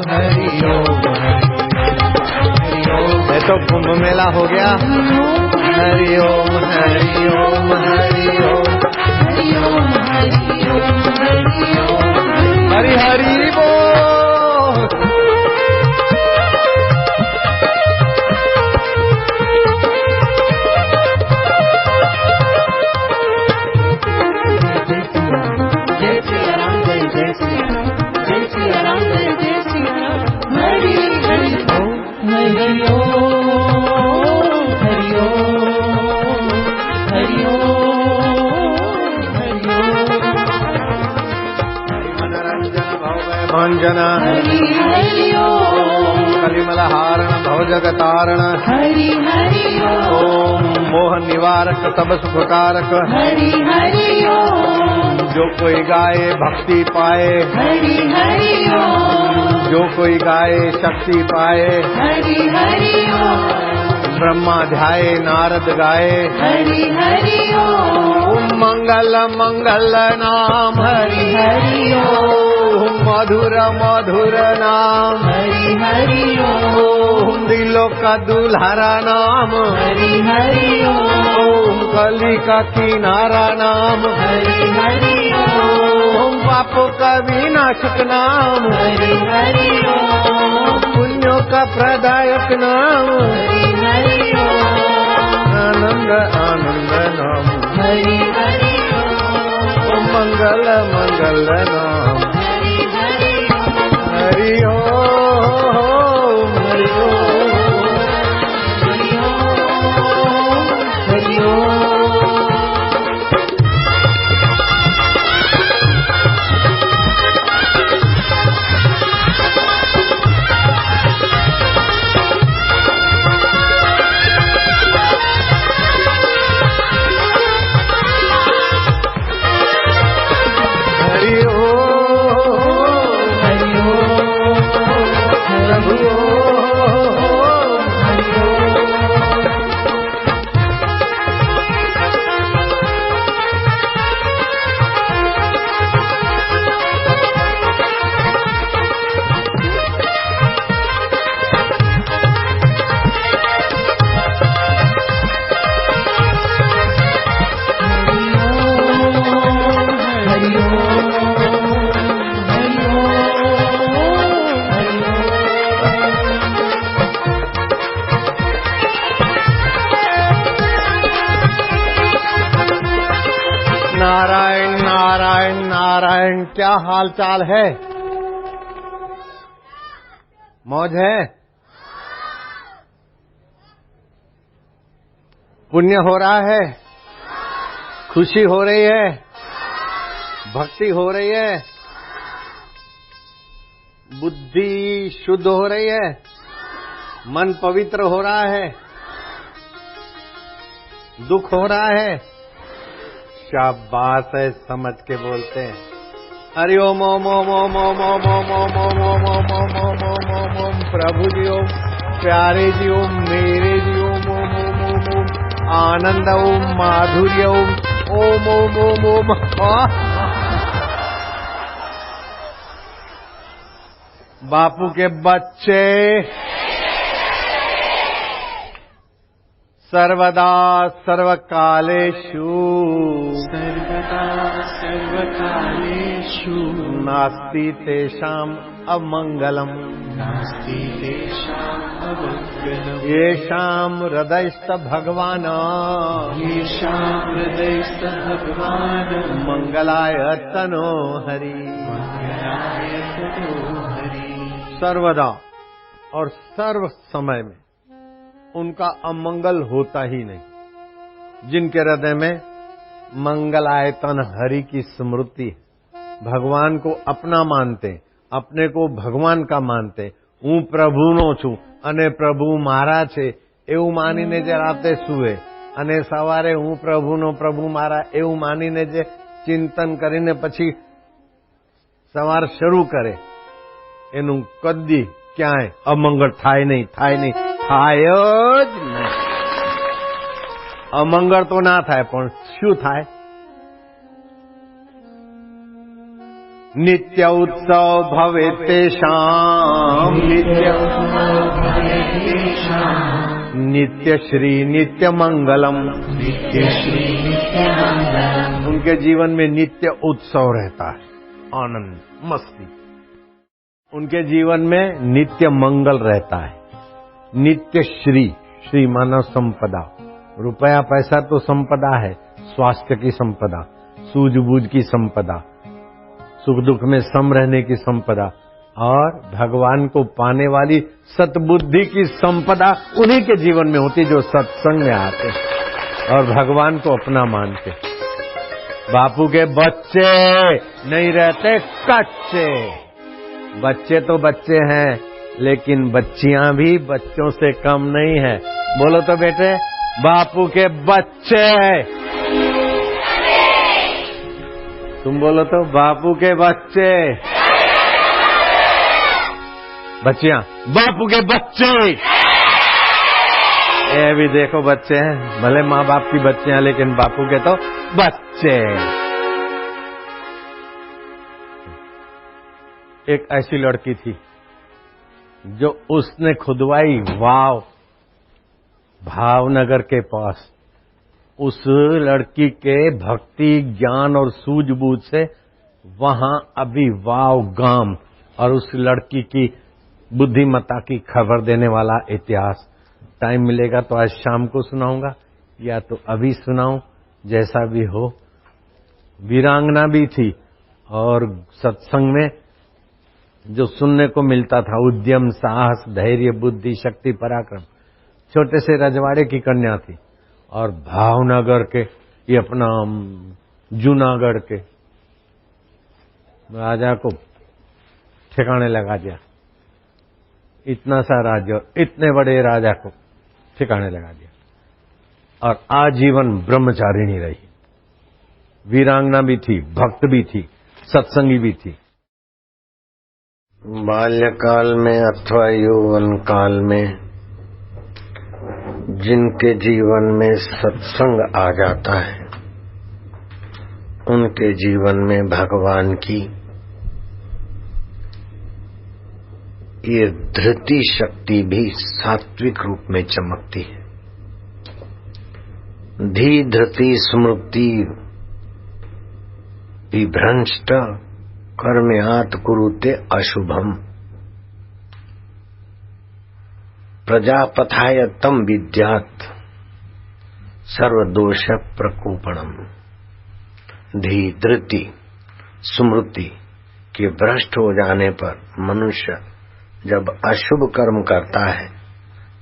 हरि ओम हरि ओम। ये तो कुंभ मेला हो गया। हरि ओम हरि ओम हरि ओम हरि ओम हरि ओम हरि ओम हरि हरि बोल। जय सिया राम जय जय सिया राम जय सिया राम जय जय सिया राम हरि हरि ओम हरि ओम हरि ओम हरि ओम हरि ओम मनरंजन भव भंजन हरि हरि ओम कलिमल हारण भव जगतारण हरि हरि ओम मोह निवारक सब सुखकारक हरि हरि ओम जो कोई गाए भक्ति पाए हरि हरि ओम जो कोई गाए शक्ति पाए हरि हरि ओम ब्रह्मा ध्याए नारद गाए हरि हरि ओम मंगल मंगल नाम हरि हरि ओम मधुर मधुर नाम हरि हरि ओम दिलों का दुल्हरा नाम हरि हरि ओम कली का किनारा नाम हरि हरि ओम पापों का विनाशक नाम हरि हरि ओम पुण्यों का प्रदायक नाम हरि हरि ओम आनंद आनंद नाम हरि हरि ओम मंगल मंगल नाम हरि हरि ओम हरि ओम हरि ओम हरि ओम हरि ओम हरि ओम हरि ओम प्रभु ओम हरि ओम हरि नारायण नारायण नारायण। क्या हाल चाल है? मौज है? पुण्य हो रहा है? खुशी हो रही है? भक्ति हो रही है? बुद्धि शुद्ध हो रही है? मन पवित्र हो रहा है? दुख हो रहा है? शाबाश है, समझ के बोलते हैं। हरि ओम ओम ओम ओम ओम ओम ओम ओम ओम ओम ओम ओम ओम ओम ओम ओम प्रभु जी ओम, प्यारे जी ओम, मेरे जी ओम ओम ओम ओम ओम आनंद ओम, माधुर्य ओम ओम ओम ओम ओम। बापू के बच्चे सर्वदा सर्वकालेषु सर्वदा सर्वकालेषु नास्ति तेषाम् अमङ्गलम् नास्ति तेषाम् अमङ्गलम् येषाम् हृदयस्थ भगवान् येषाम् हृदयस्थ भगवान् मंगलाय तनो हरि। मङ्गलाय तनो हरि। सर्वदा और सर्व समय में उनका अमंगल होता ही नहीं। जिनके हृदय में मंगलायतन हरि की स्मृति है, भगवान को अपना मानते, अपने को भगवान का मानते, હું પ્રભુનો છું અને પ્રભુ મારા છે એવું માનીને જે રાતે સૂવે અને સવારે હું પ્રભુનો પ્રભુ મારા એવું માનીને જે ચિંતન કરીને પછી સવાર શરૂ કરે, એનું કદી ક્યાંય અમંગળ થાય નહીં, થાય નહીં, થાય જ નહીં। અમંગળ તો ના થાય, પણ શું થાય? नित्य उत्सव भवे तेषाम् नित्य श्री नित्य मंगलम। उनके जीवन में नित्य उत्सव रहता है, आनंद मस्ती। उनके जीवन में नित्य मंगल रहता है, नित्य श्री। श्री मानव संपदा, रुपया पैसा तो संपदा है, स्वास्थ्य की संपदा, सूझबूझ की संपदा, सुख दुख में सम रहने की संपदा, और भगवान को पाने वाली सतबुद्धि की संपदा उन्हीं के जीवन में होती जो सत्संग में आते और भगवान को अपना मानते। बापू के बच्चे नहीं रहते कच्चे। बच्चे तो बच्चे हैं, लेकिन बच्चियां भी बच्चों से कम नहीं है। बोलो तो बेटे, बापू के बच्चे। तुम बोलो तो, बापू के बच्चे। बच्चियां, बापू के बच्चे। ये भी देखो बच्चे हैं, भले माँ बाप की बच्चे हैं, लेकिन बापू के तो बच्चे। एक ऐसी लड़की थी जो उसने खुदवाई वाव भावनगर के पास। उस लड़की के भक्ति ज्ञान और सूझबूझ से वहां अभी वाव गांव और उस लड़की की बुद्धिमत्ता की खबर देने वाला इतिहास। टाइम मिलेगा तो आज शाम को सुनाऊंगा या तो अभी सुनाऊं, जैसा भी हो। वीरांगना भी थी और सत्संग में जो सुनने को मिलता था उद्यम, साहस, धैर्य, बुद्धि, शक्ति, पराक्रम। छोटे से रजवाड़े की कन्या थी और भावनगर के, ये अपना जूनागढ़ के राजा को ठिकाने लगा दिया। इतना सा राज्य, इतने बड़े राजा को ठिकाने लगा दिया और आजीवन ब्रह्मचारिणी रही। वीरांगना भी थी, भक्त भी थी, सत्संगी भी थी। बाल्यकाल में अथवा यौवन काल में जिनके जीवन में सत्संग आ जाता है, उनके जीवन में भगवान की ये धृति शक्ति भी सात्विक रूप में चमकती है। धी धृति स्मृति विभ्रंष्ट कर्मयात कुरुते अशुभम प्रजापथाय तम विद्यात् सर्वदोष प्रकोपणम। धी धृति स्मृति के भ्रष्ट हो जाने पर मनुष्य जब अशुभ कर्म करता है,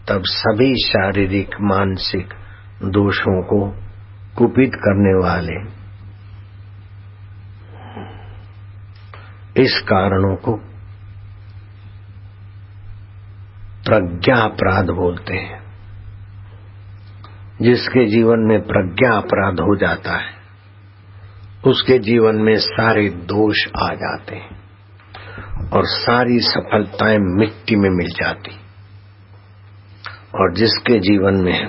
तब सभी शारीरिक मानसिक दोषों को कुपित करने वाले इस कारणों को प्रज्ञा अपराध बोलते हैं। जिसके जीवन में प्रज्ञा अपराध हो जाता है, उसके जीवन में सारे दोष आ जाते हैं और सारी सफलताएं मिट्टी में मिल जाती। और जिसके जीवन में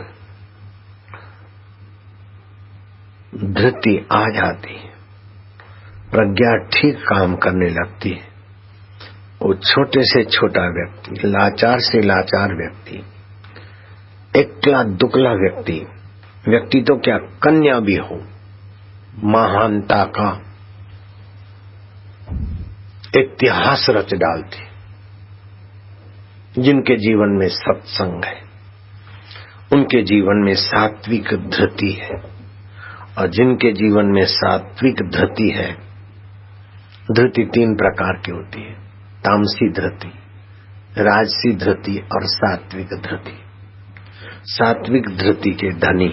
धृति आ जाती है, प्रज्ञा ठीक काम करने लगती है, वो छोटे से छोटा व्यक्ति, लाचार से लाचार व्यक्ति, एकला दुकला व्यक्ति तो क्या कन्या भी हो, महानता का इतिहास रच डालती। जिनके जीवन में सत्संग है, उनके जीवन में सात्विक धृति है। और जिनके जीवन में सात्विक धृति है, धृति 3 प्रकार की होती है, तामसी धृति, राजसी धृति और सात्विक धृति। सात्विक धृति के धनी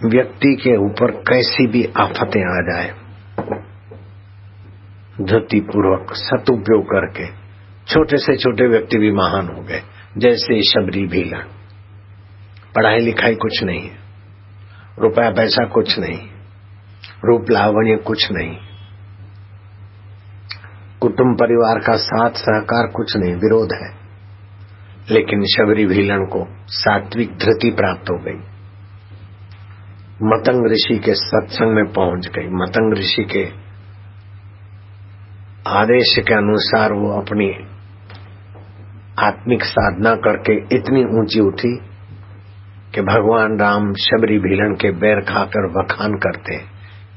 व्यक्ति के ऊपर कैसी भी आफतें आ जाए, धृति पूर्वक सदुपयोग करके छोटे से छोटे व्यक्ति भी महान हो गए। जैसे शबरी भीलन, पढ़ाई लिखाई कुछ नहीं, रुपया पैसा कुछ नहीं, रूप लावण्य कुछ नहीं, कुटुंब परिवार का साथ सहकार कुछ नहीं, विरोध है, लेकिन शबरी भीलन को सात्विक धृति प्राप्त हो गई। मतंग ऋषि के सत्संग में पहुंच गई, मतंग ऋषि के आदेश के अनुसार वो अपनी आत्मिक साधना करके इतनी ऊंची उठी कि भगवान राम शबरी भीलन के बैर खाकर बखान करते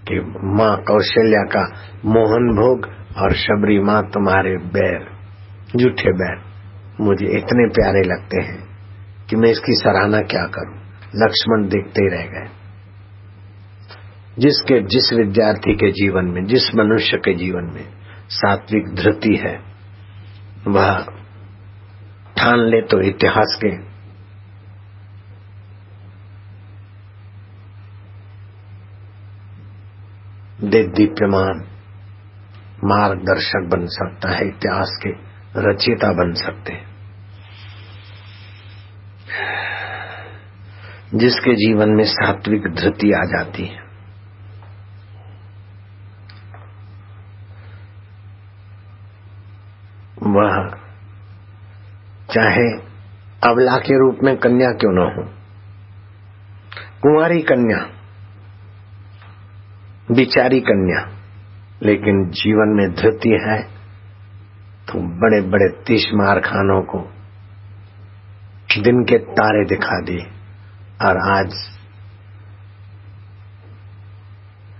कि माँ कौशल्या का मोहन भोग और शबरी माँ तुम्हारे बैर, झूठे बैर मुझे इतने प्यारे लगते हैं कि मैं इसकी सराहना क्या करूं। लक्ष्मण देखते ही रह गए। जिस विद्यार्थी के जीवन में, जिस मनुष्य के जीवन में सात्विक धृति है, वह ठान ले तो इतिहास के दीप्यमान मार्गदर्शक बन सकता है, इतिहास के रचयिता बन सकते हैं। जिसके जीवन में सात्विक धृति आ जाती है, वह चाहे अबला के रूप में कन्या क्यों न हो, कुंवारी कन्या, बिचारी कन्या, लेकिन जीवन में धृति है तो बड़े बड़े तीसमार खानों को दिन के तारे दिखा दिए। और आज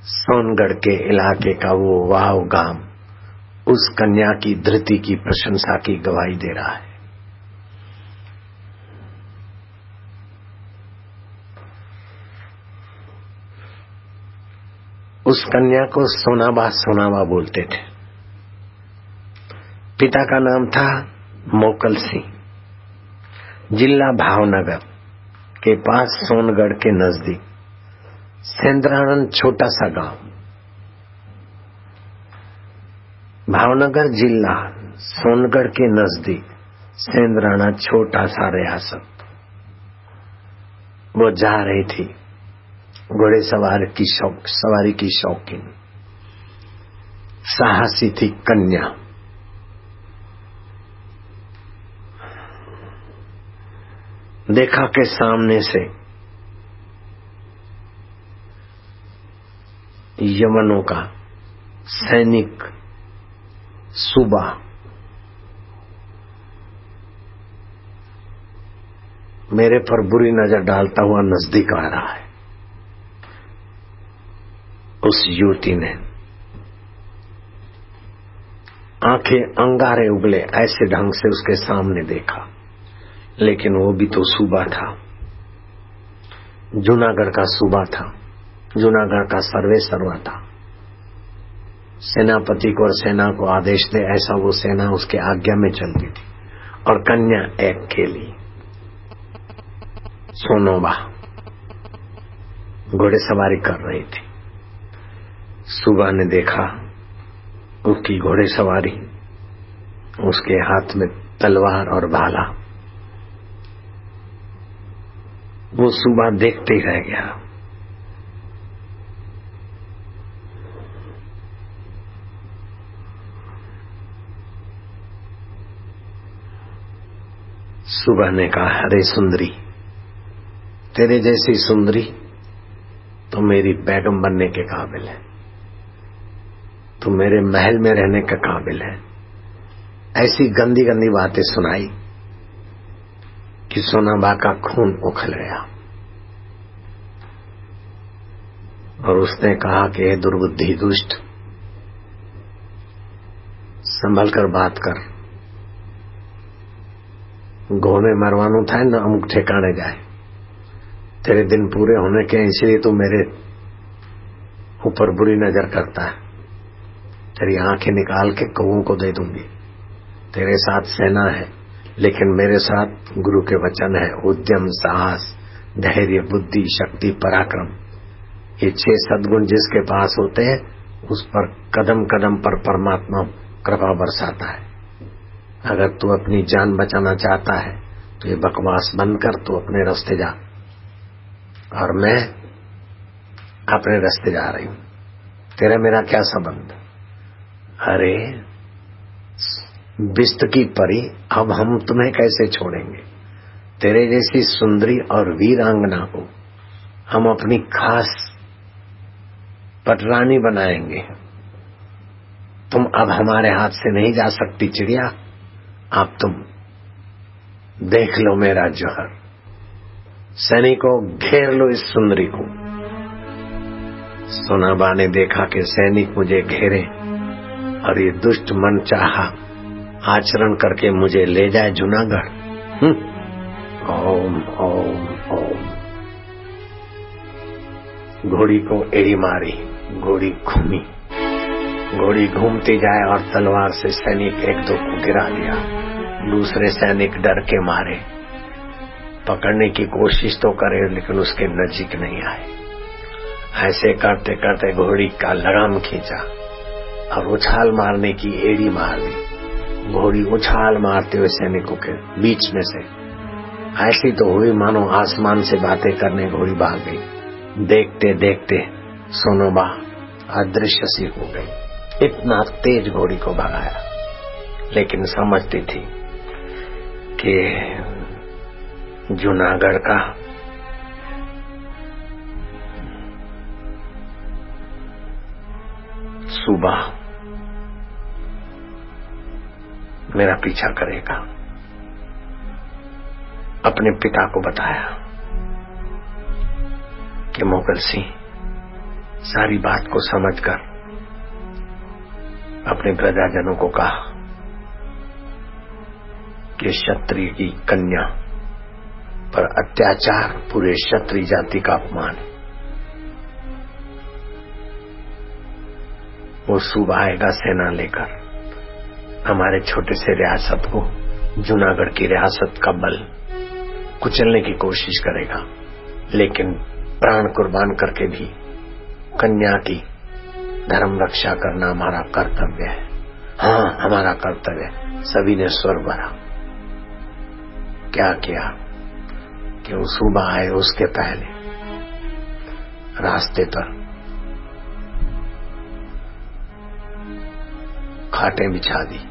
सोनगढ़ के इलाके का वो वाव गांव उस कन्या की धृति की प्रशंसा की गवाही दे रहा है। उस कन्या को सोनाबा बोलते थे। पिता का नाम था मोकल सिंह। जिला भावनगर के पास सोनगढ़ के नजदीक सेंद्रानंद छोटा सा गांव। भावनगर जिला सोनगढ़ के नजदीक सेंद्राना छोटा सा रियासत। वो जा रही थी घोड़े सवारी की शौकीन, साहसी थी कन्या। देखा के सामने से यमनों का सैनिक सूबा मेरे पर बुरी नजर डालता हुआ नजदीक आ रहा है। उस युवती ने आंखें अंगारे उगले ऐसे ढंग से उसके सामने देखा, लेकिन वो भी तो सूबा था, जूनागढ़ का सूबा था, जूनागढ़ का सर्वेसर्वा था। सेनापति को और सेना को आदेश दे ऐसा वो सेना उसके आज्ञा में चलती थी। और कन्या एक खेली सोनोबा घोड़ेसवारी कर रही थी। सूबा ने देखा उसकी घोड़ेसवारी, उसके हाथ में तलवार और भाला। वो सूबा देखते ही रह गया। सूबा ने कहा, अरे सुंदरी, तेरे जैसी सुंदरी तो मेरी बेगम बनने के काबिल है, तू मेरे महल में रहने के काबिल है। ऐसी गंदी गंदी बातें सुनाई कि सोनाबा का खून उखल गया। और उसने कहा कि हे दुर्बुद्धि दुष्ट, संभल कर बात कर, घोड़े मरवानू था न अमुक ठिकाने जाए। तेरे दिन पूरे होने के इसलिए तू मेरे ऊपर बुरी नजर करता है। तेरी आंखें निकाल के कौओं को दे दूंगी। तेरे साथ सेना है, लेकिन मेरे साथ गुरु के वचन है, उद्यम, साहस, धैर्य, बुद्धि, शक्ति, पराक्रम। ये 6 सद्गुण जिसके पास होते हैं उस पर कदम कदम पर परमात्मा कृपा बरसाता है। अगर तू अपनी जान बचाना चाहता है तो ये बकवास बंद कर, तू अपने रास्ते जा और मैं अपने रास्ते जा रही हूं। तेरा मेरा क्या संबंध? अरे बिस्त की परी, अब हम तुम्हें कैसे छोड़ेंगे? तेरे जैसी सुंदरी और वीरांगना को हम अपनी खास पटरानी बनाएंगे। तुम अब हमारे हाथ से नहीं जा सकती चिड़िया, अब तुम देख लो मेरा जौहर। सैनिकों घेर लो इस सुंदरी को। सोनाबा ने देखा कि सैनिक मुझे घेरे और ये दुष्ट मनचाहा आचरण करके मुझे ले जाए जूनागढ़। ओम ओम ओम। घोड़ी को एड़ी मारी, घोड़ी घूमी, घोड़ी घूमती जाए और तलवार से सैनिक एक दो को गिरा दिया। दूसरे सैनिक डर के मारे पकड़ने की कोशिश तो करे लेकिन उसके नजीक नहीं आए। ऐसे करते करते घोड़ी का लगाम खींचा और उछाल मारने की एड़ी मार दी। घोड़ी उछाल मारते हुए सैनिकों के बीच में से ऐसी तो हुई मानो आसमान से बातें करने घोड़ी भाग गई। देखते देखते सोनोबा अदृश्य सी हो गई। इतना तेज घोड़ी को भगाया, लेकिन समझती थी कि जूनागढ़ का सूबा मेरा पीछा करेगा। अपने पिता को बताया कि मोगल सिंह सारी बात को समझकर अपने प्रजाजनों को कहा कि क्षत्रिय की कन्या पर अत्याचार पूरे क्षत्रिय जाति का अपमान है। वो सूबा आएगा सेना लेकर, हमारे छोटे से रियासत को, जूनागढ़ की रियासत का बल कुचलने की कोशिश करेगा, लेकिन प्राण कुर्बान करके भी कन्या की धर्म रक्षा करना हमारा कर्तव्य है। हाँ, हमारा कर्तव्य है। सभी ने स्वर भरा। क्या किया कि वो सूबा आए उसके पहले रास्ते पर खाटें बिछा दी,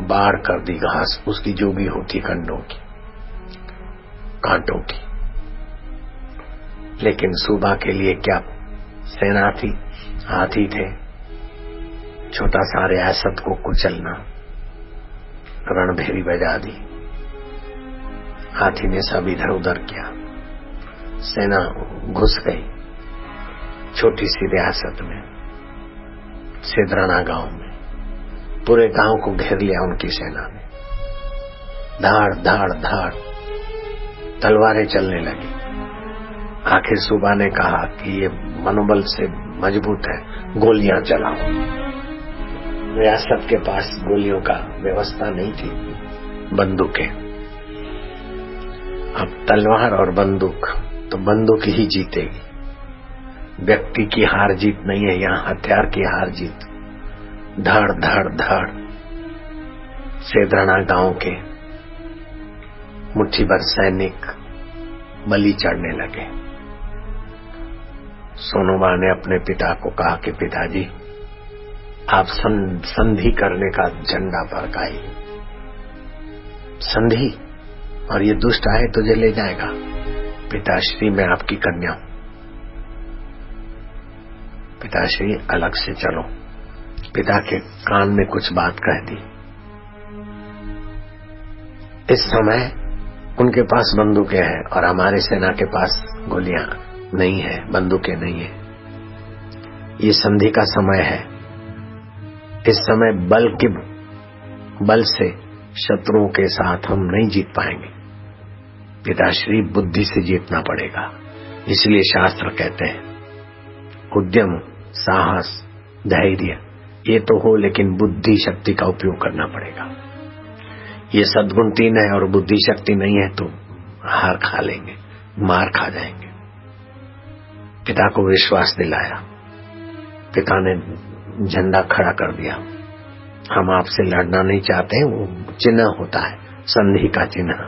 बाढ़ कर दी घास उसकी जो भी होती कंडों की, कांटों की। लेकिन सूबा के लिए क्या सेना थी, हाथी थे। छोटा सा रियासत को कुचलना, रणभेरी बजा दी। हाथी ने सब इधर उधर किया, सेना घुस गई छोटी सी रियासत में, सिदराना गांव में। पूरे गांव को घेर लिया उनकी सेना ने। धाड़ धाड़ धाड़ तलवारें चलने लगी। आखिर सूबा ने कहा कि ये मनोबल से मजबूत है, गोलियां चलाओ। रियासत के पास गोलियों का व्यवस्था नहीं थी, बंदूकें। अब तलवार और बंदूक, तो बंदूक ही जीतेगी। व्यक्ति की हार जीत नहीं है यहाँ, हथियार की हार जीत। धड़ धड़ धड़ सेदराना गांव के मुट्ठी भर सैनिक बलि चढ़ने लगे। सोनोबा ने अपने पिता को कहा कि पिताजी, आप संधि करने का झंडा फहराइए। संधि? और ये दुष्ट आए तुझे ले जाएगा। पिताश्री, मैं आपकी कन्या हूं। पिताश्री, अलग से चलो। पिता के कान में कुछ बात कह दी। इस समय उनके पास बंदूकें हैं और हमारे सेना के पास गोलियां नहीं है, बंदूकें नहीं है। ये संधि का समय है। इस समय बल से शत्रुओं के साथ हम नहीं जीत पाएंगे। पिताश्री, बुद्धि से जीतना पड़ेगा। इसलिए शास्त्र कहते हैं उद्यम, साहस, धैर्य ये तो हो, लेकिन बुद्धि शक्ति का उपयोग करना पड़ेगा। ये सद्गुण 3 है और बुद्धि शक्ति नहीं है तो हार खा लेंगे, मार खा जाएंगे। पिता को विश्वास दिलाया। पिता ने झंडा खड़ा कर दिया। हम आपसे लड़ना नहीं चाहते, वो चिन्ह होता है, संधि का चिन्ह।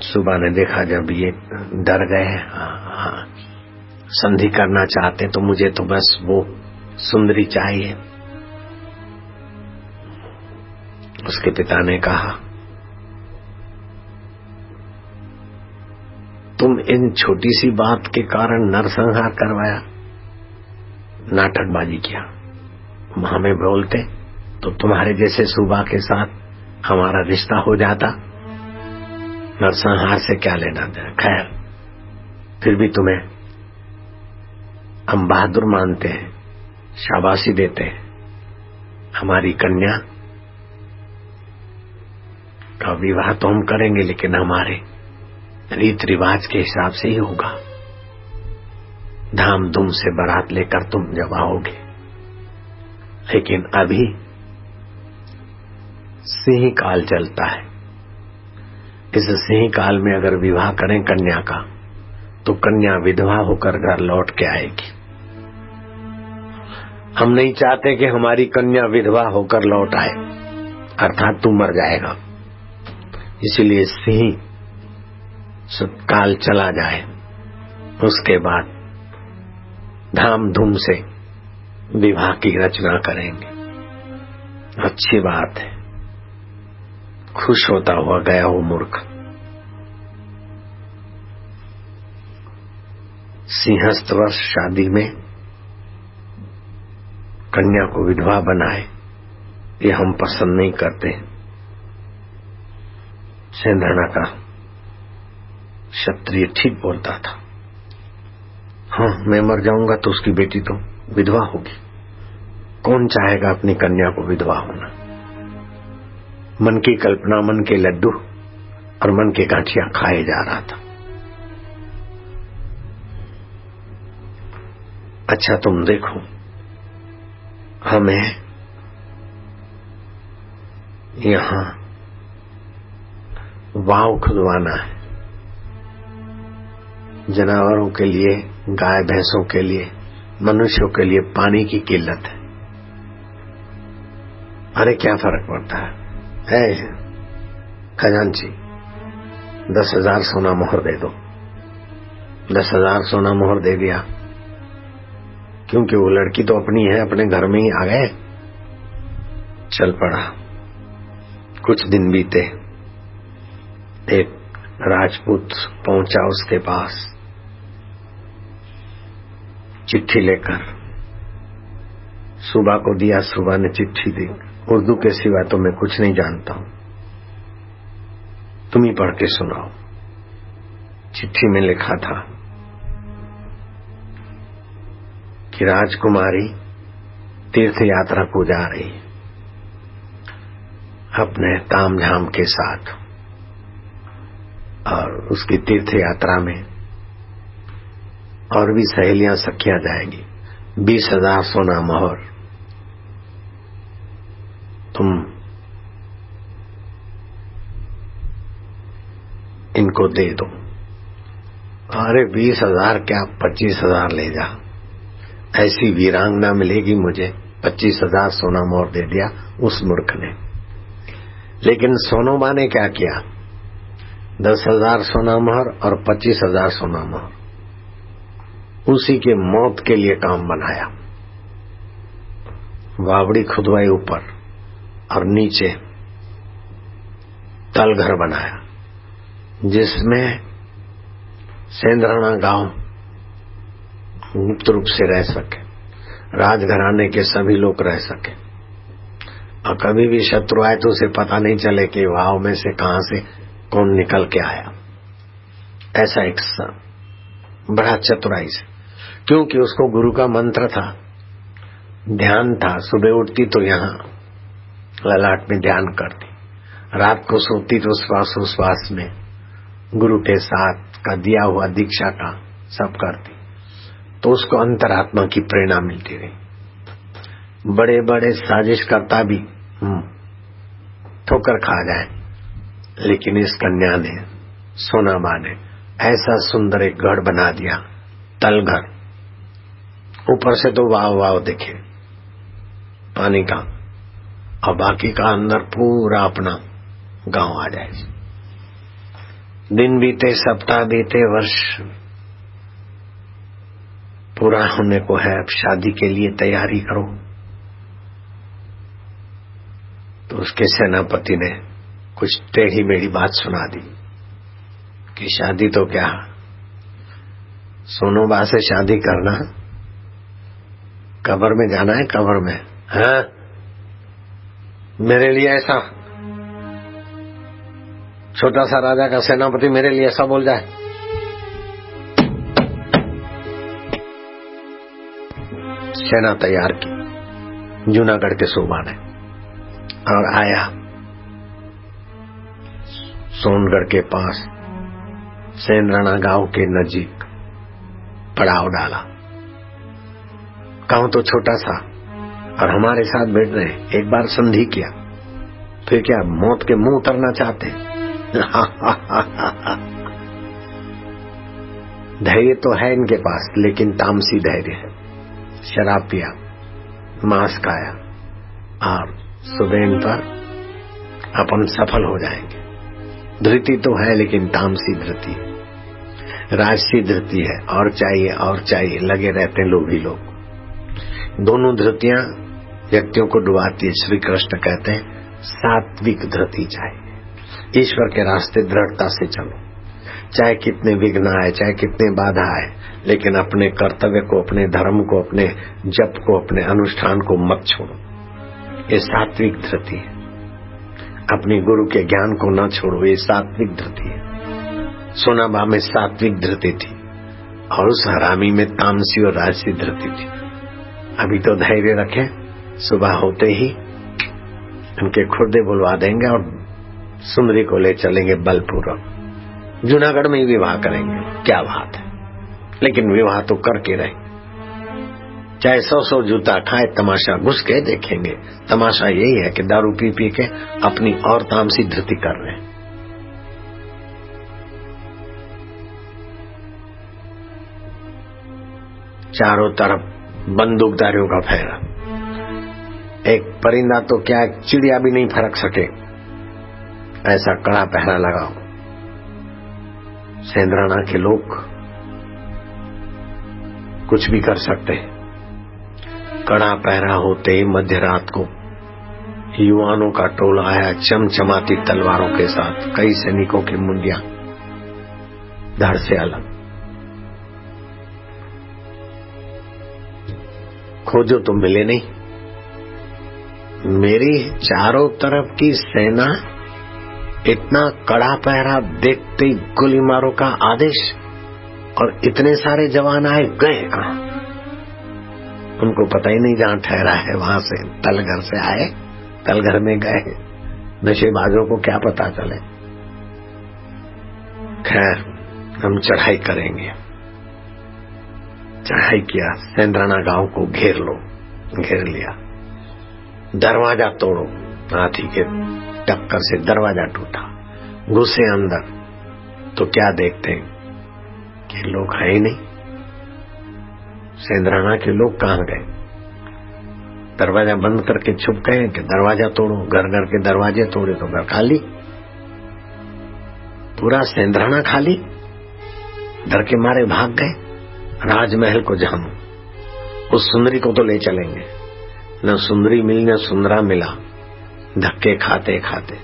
सुबह ने देखा जब ये डर गए, हाँ, संधि करना चाहते तो मुझे तो बस वो सुंदरी चाहिए। उसके पिता ने कहा, तुम इन छोटी सी बात के कारण नरसंहार करवाया, नाटकबाजी किया। हमें बोलते तो तुम्हारे जैसे सुबह के साथ हमारा रिश्ता हो जाता, नरसंहार से क्या लेना देना। खैर, फिर भी तुम्हें हम बहादुर मानते हैं, शाबाशी देते हैं। हमारी कन्या का विवाह तो हम करेंगे, लेकिन हमारे रीत रिवाज के हिसाब से ही होगा। धाम धूम से बारात लेकर तुम जब आओगे, लेकिन अभी सिंह काल चलता है। इस सिंह काल में अगर विवाह करें कन्या का, तो कन्या विधवा होकर घर लौट के आएगी। हम नहीं चाहते कि हमारी कन्या विधवा होकर लौट आए, अर्थात तू मर जाएगा। इसलिए सिंह काल चला जाए, उसके बाद धाम धूम से विवाह की रचना करेंगे। अच्छी बात है। खुश होता हुआ गया वो मूर्ख। सिंहस्थ वर्ष शादी में कन्या को विधवा बनाए, ये हम पसंद नहीं करते। सेंधरणा का क्षत्रिय ठीक बोलता था। हाँ, मैं मर जाऊंगा तो उसकी बेटी तो विधवा होगी। कौन चाहेगा अपनी कन्या को विधवा होना। मन की कल्पना, मन के लड्डू और मन के गांठिया खाए जा रहा था। अच्छा, तुम देखो, हमें यहां वाव खुदवाना है। जानवरों के लिए, गाय भैंसों के लिए, मनुष्यों के लिए पानी की किल्लत है। अरे क्या फर्क पड़ता है खजांची, 10,000 सोना मोहर दे दो। 10,000 सोना मोहर दे दिया, क्योंकि वो लड़की तो अपनी है, अपने घर में ही आ गए। चल पड़ा। कुछ दिन बीते, एक राजपूत पहुंचा उसके पास चिट्ठी लेकर। सुबह को दिया, सुबह ने चिट्ठी दी। उर्दू के सिवा तो मैं कुछ नहीं जानता हूं, तुम ही पढ़ के सुनाओ। चिट्ठी में लिखा था कि राजकुमारी तीर्थ यात्रा को जा रही है अपने तामझाम के साथ, और उसकी तीर्थ यात्रा में और भी सहेलियां सखियां जाएंगी। 20,000 सोना मोहर तुम इनको दे दो। अरे 20,000 क्या, 25,000 ले जा। ऐसी वीरांगना मिलेगी मुझे। 25,000 सोना मोहर दे दिया उस मूर्ख ने। लेकिन सोनोबा ने क्या किया, 10,000 सोना मोहर और 25,000 सोना मोहर उसी के मौत के लिए काम बनाया। वावड़ी खुदवाई ऊपर और नीचे तलघर बनाया, जिसमें सेंधरणा गांव गुप्त रूप से रह सके, राजघराने के सभी लोग रह सके, और कभी भी शत्रु आए तो उसे पता नहीं चले कि वाव में से कहां से कौन निकल के आया। ऐसा एक बड़ा चतुराई से, क्योंकि उसको गुरु का मंत्र था, ध्यान था। सुबह उठती तो यहाँ ललाट में ध्यान करती, रात को सोती तो श्वास में गुरु के साथ का दिया हुआ दीक्षा का सब करती, तो उसको अंतरात्मा की प्रेरणा मिलती रही। बड़े बड़े साजिश करता भी ठोकर खा जाए, लेकिन इस कन्या ने, सोनाबा ने, ऐसा सुंदर एक गढ़ बना दिया, तलघर। ऊपर से तो वाव वाव दिखे पानी का, और बाकी का अंदर पूरा अपना गांव आ जाए। दिन बीते, सप्ताह बीते, वर्ष पूरा होने को है। अब शादी के लिए तैयारी करो। तो उसके सेनापति ने कुछ टेढ़ी मेढ़ी बात सुना दी कि शादी तो क्या, सोनोबा से शादी करना कब्र में जाना है, कब्र में है मेरे लिए ऐसा छोटा सा राजा का सेनापति मेरे लिए ऐसा बोल जाए। सेना तैयार की जूनागढ़ के सूबा ने और आया सोनगढ़ के पास सेंद्राना गांव के नजीक पड़ाव डाला। गांव तो छोटा सा और हमारे साथ बैठ रहे। एक बार संधि किया, फिर क्या मौत के मुंह उतरना चाहते। धैर्य तो है इनके पास, लेकिन तामसी धैर्य है। शराब पिया, मांस खाया और सुबह पर अपन सफल हो जाएंगे। धृति तो है, लेकिन तामसी धृति है, राजसी धृति है। और चाहिए और चाहिए लगे रहते हैं लोभी लोग। दोनों धृतियां व्यक्तियों को डुबाती है। श्री कृष्ण कहते हैं सात्विक धृति चाहिए। ईश्वर के रास्ते दृढ़ता से चलो, चाहे कितने विघ्न आए, चाहे कितने बाधा आए, लेकिन अपने कर्तव्य को, अपने धर्म को, अपने जप को, अपने अनुष्ठान को मत छोड़ो। ये सात्विक धृति है। अपने गुरु के ज्ञान को न छोड़ो, ये सात्विक धृति है। सोनाबा में सात्विक धृति थी और उस हरामी में तामसी और राजसी धृति थी। अभी तो धैर्य रखें, सुबह होते ही उनके खुर्दे बुलवा देंगे और सुंदरी को ले चलेंगे बलपूर्वक। जूनागढ़ में ही विवाह करेंगे, क्या बात है। लेकिन विवाह तो करके रहे, चाहे 100 जूता खाए, तमाशा घुस के देखेंगे। तमाशा यही है कि दारू पी पी के अपनी और तामसी धृति कर रहे हैं। चारों तरफ बंदूकधारियों का फेरा। एक परिंदा तो क्या, एक चिड़िया भी नहीं फरक सके, ऐसा कड़ा पहरा लगाओ। सेंद्राना के लोग कुछ भी कर सकते हैं। कड़ा पहरा होते ही मध्य रात को युवानों का टोला आया, चमचमाती तलवारों के साथ। कई सैनिकों की मुंडियां धड़ से अलग। खोजो तो मिले नहीं। मेरी चारों तरफ की सेना इतना कड़ा पहरा, देखते ही गोली मारो का आदेश, और इतने सारे जवान आए, गए कहां? उनको पता ही नहीं जहां ठहरा है वहां से तलघर से आए, तलघर में गए। नशेबाजों को क्या पता चले। खैर, हम चढ़ाई करेंगे। चढ़ाई किया, सेंद्राना गांव को घेर लो। घेर लिया, दरवाजा तोड़ो। हाथी के टक्कर से दरवाजा टूटा। घुसे अंदर तो क्या देखते हैं कि लोग है ही नहीं। सेंद्राना के लोग कहां गए? दरवाजा बंद करके छुप गए कि दरवाजा तोड़ो। घर घर के दरवाजे तोड़े तो घर खाली, पूरा सेंद्राना खाली। डर के मारे भाग गए। राजमहल को जानो, उस सुंदरी को तो ले चलेंगे। न सुंदरी मिली, न सुंदरा मिला। धक्के खाते खाते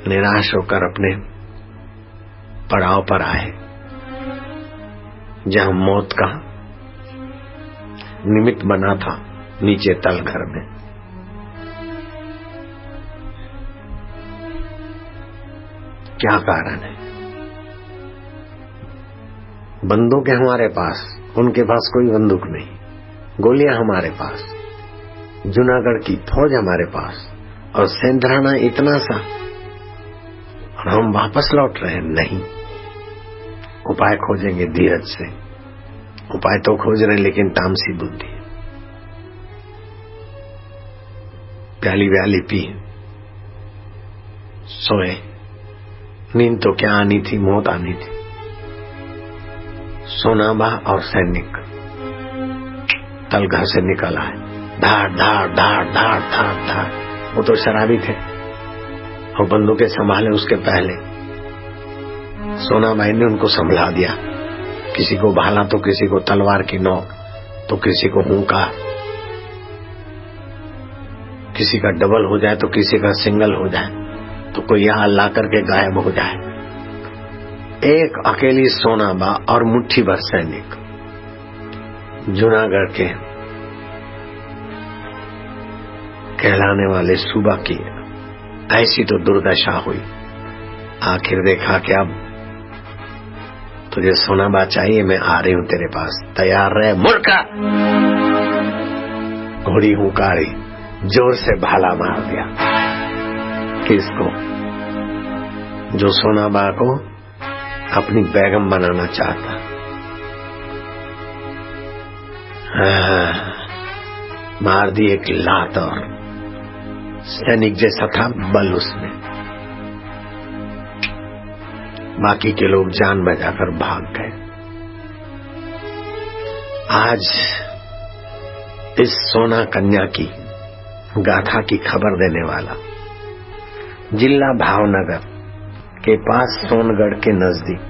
निराश होकर अपने पड़ाव पर आए, जहां मौत का निमित्त बना था, नीचे तलघर में। क्या कारण है? बंदूक है हमारे पास, उनके पास कोई बंदूक नहीं। गोलियां हमारे पास, जूनागढ़ की फौज हमारे पास, और सेंद्राना इतना सा, और हम वापस लौट रहे हैं। नहीं, उपाय खोजेंगे धीरज से। उपाय तो खोज रहे हैं, लेकिन तामसी बुद्धि। प्याली व्याली पी, सोए। नींद तो क्या आनी थी, मौत आनी थी। सोनाबा और सैनिक तलघर से निकल आए। धाड़ धाड़ धाड़ धाड़ धाड़ धाड़। वो तो शराबी थे और बंदूकें संभाले उसके पहले। सोनाबाई ने उनको संभला दिया। किसी को भाला तो किसी को तलवार की नोक, तो किसी को हुंकार। किसी का डबल हो जाए तो किसी का सिंगल हो जाए, तो कोई यहां ला करके गायब हो जाए। एक अकेली सोनाबा और मुट्ठी भर सैनिक जूनागढ़ के कहलाने वाले सूबा की ऐसी तो दुर्दशा हुई। आखिर देखा कि अब तुझे सोना बात चाहिए, मैं आ रही हूं तेरे पास, तैयार रहे मूर्खा। घोड़ी हुंकारी, जोर से भाला मार दिया। किसको? जो सोना बा को अपनी बेगम बनाना चाहता। मार दी एक लात और सैनिक जैसा था बल उसमें। बाकी के लोग जान बचाकर भाग गए। आज इस सोना कन्या की गाथा की खबर देने वाला जिला भावनगर के पास सोनगढ़ के नजदीक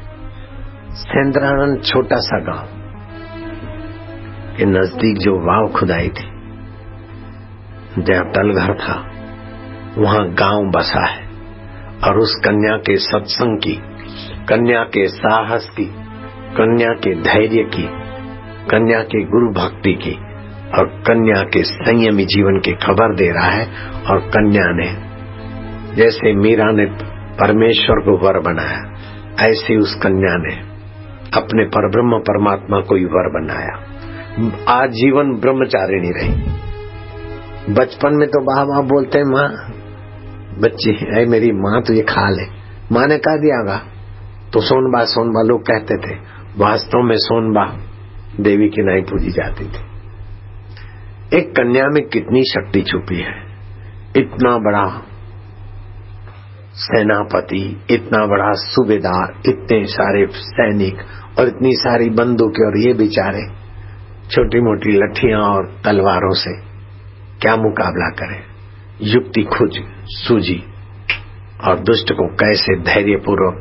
सेंद्रानंद छोटा सा गांव के नजदीक जो वाव खुदाई थी, जहां तलघर था, वहां गांव बसा है। और उस कन्या के सत्संग की, कन्या के साहस की, कन्या के धैर्य की, कन्या के गुरु भक्ति की और कन्या के संयमी जीवन की खबर दे रहा है। और कन्या ने जैसे मीरा ने परमेश्वर को वर बनाया, ऐसे उस कन्या ने अपने परब्रह्म परमात्मा को ही वर बनाया। आजीवन ब्रह्मचारिणी रही। बचपन में तो बाबा बोलते हैं, माँ बच्ची है मेरी माँ, तो ये खा ले। माँ ने कहा दियागा तो सोनबा सोनबा लोग कहते थे। वास्तव में सोनबा देवी की नहीं पूजी जाती थी। एक कन्या में कितनी शक्ति छुपी है। इतना बड़ा सेनापति, इतना बड़ा सूबेदार, इतने सारे सैनिक और इतनी सारी बंदूकें, और ये बेचारे छोटी मोटी लठियां और तलवारों से क्या मुकाबला करें। युक्ति खुद सूझी और दुष्ट को कैसे धैर्यपूर्वक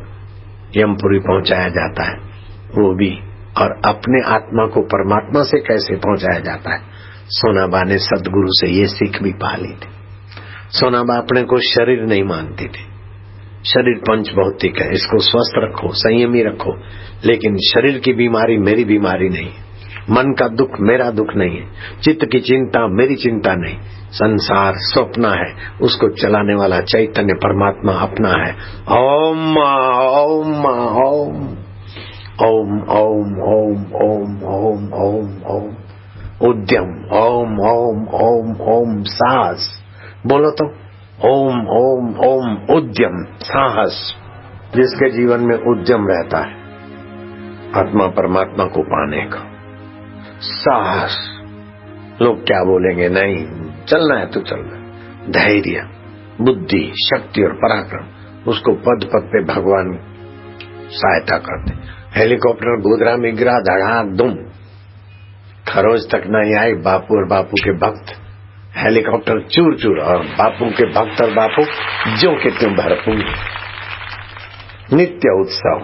यमपुरी पहुंचाया जाता है वो भी, और अपने आत्मा को परमात्मा से कैसे पहुंचाया जाता है। सोनाबा ने सदगुरु से ये सीख भी पा ली थी। सोनाबा अपने को शरीर नहीं मानती थी। शरीर पंच भौतिक है, इसको स्वस्थ रखो, संयमी रखो, लेकिन शरीर की बीमारी मेरी बीमारी नहीं है। मन का दुख मेरा दुख नहीं है, चित्त की चिंता मेरी चिंता नहीं। संसार स्वप्न है, उसको चलाने वाला चैतन्य परमात्मा अपना है। ओम ओम ओम ओम ओम ओम ओम ओम ओम ओम उद्यम, ओम ओम ओम ओम साहस। बोलो तो, ओम ओम ओम उद्यम साहस। जिसके जीवन में उद्यम रहता है आत्मा परमात्मा को पाने का साहस, लोग क्या बोलेंगे नहीं, चलना है तो चलना। धैर्य, बुद्धि, शक्ति और पराक्रम, उसको पद पद पे भगवान सहायता करते। हेलीकॉप्टर गोधरा में गिरा, धड़ाक दुम, खरोज तक नहीं आई। बापू और बापू के भक्त, हेलीकॉप्टर चूर चूर, और बापू के भक्त और बापू जो के त्यों भरपूर। नित्य उत्सव,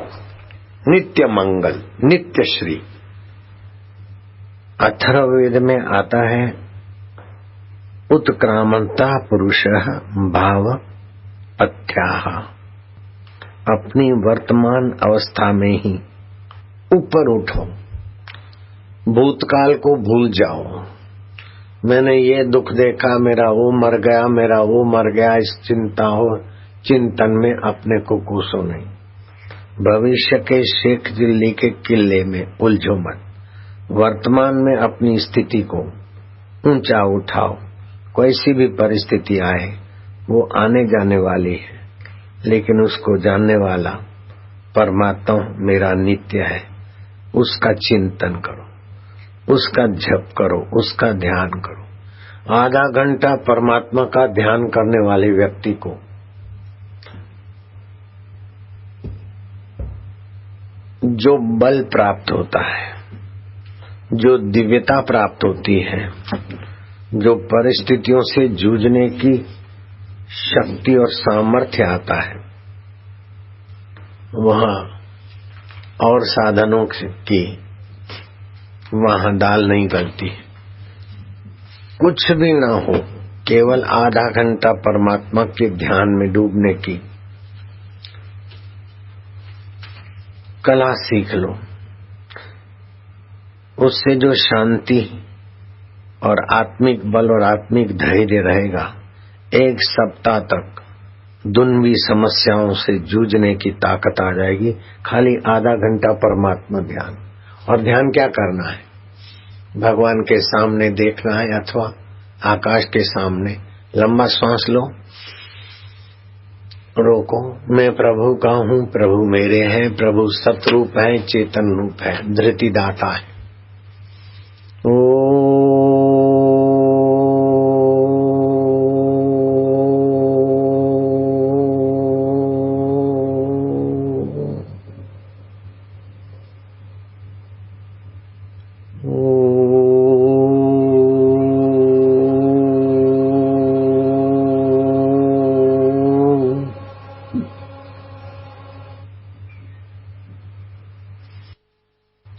नित्य मंगल, नित्य श्री। अथर्ववेद में आता है, उत्क्रामंता पुरुषः भाव पथ्याः। अपनी वर्तमान अवस्था में ही ऊपर उठो, भूतकाल को भूल जाओ। मैंने ये दुख देखा, मेरा वो मर गया, मेरा वो मर गया, इस चिंता हो चिंतन में अपने को कोसो नहीं। भविष्य के शेख दिल्ली के किले में उलझो मत। वर्तमान में अपनी स्थिति को ऊंचा उठाओ। कोई सी भी परिस्थिति आए वो आने जाने वाली है, लेकिन उसको जानने वाला परमात्मा मेरा नित्य है। उसका चिंतन करो, उसका जप करो, उसका ध्यान करो। आधा घंटा परमात्मा का ध्यान करने वाले व्यक्ति को जो बल प्राप्त होता है, जो दिव्यता प्राप्त होती है, जो परिस्थितियों से जूझने की शक्ति और सामर्थ्य आता है, वहां और साधनों की वहां दाल नहीं गलती। कुछ भी ना हो, केवल आधा घंटा परमात्मा के ध्यान में डूबने की कला सीख लो। उससे जो शांति और आत्मिक बल और आत्मिक धैर्य रहेगा, 1 सप्ताह तक दुन्वी समस्याओं से जूझने की ताकत आ जाएगी। खाली आधा घंटा परमात्मा ध्यान। और ध्यान क्या करना है? भगवान के सामने देखना है अथवा आकाश के सामने। लंबा श्वास लो, रोको। मैं प्रभु का हूँ, प्रभु मेरे हैं, प्रभु सतरूप है, चेतन रूप है, धृति दाता है।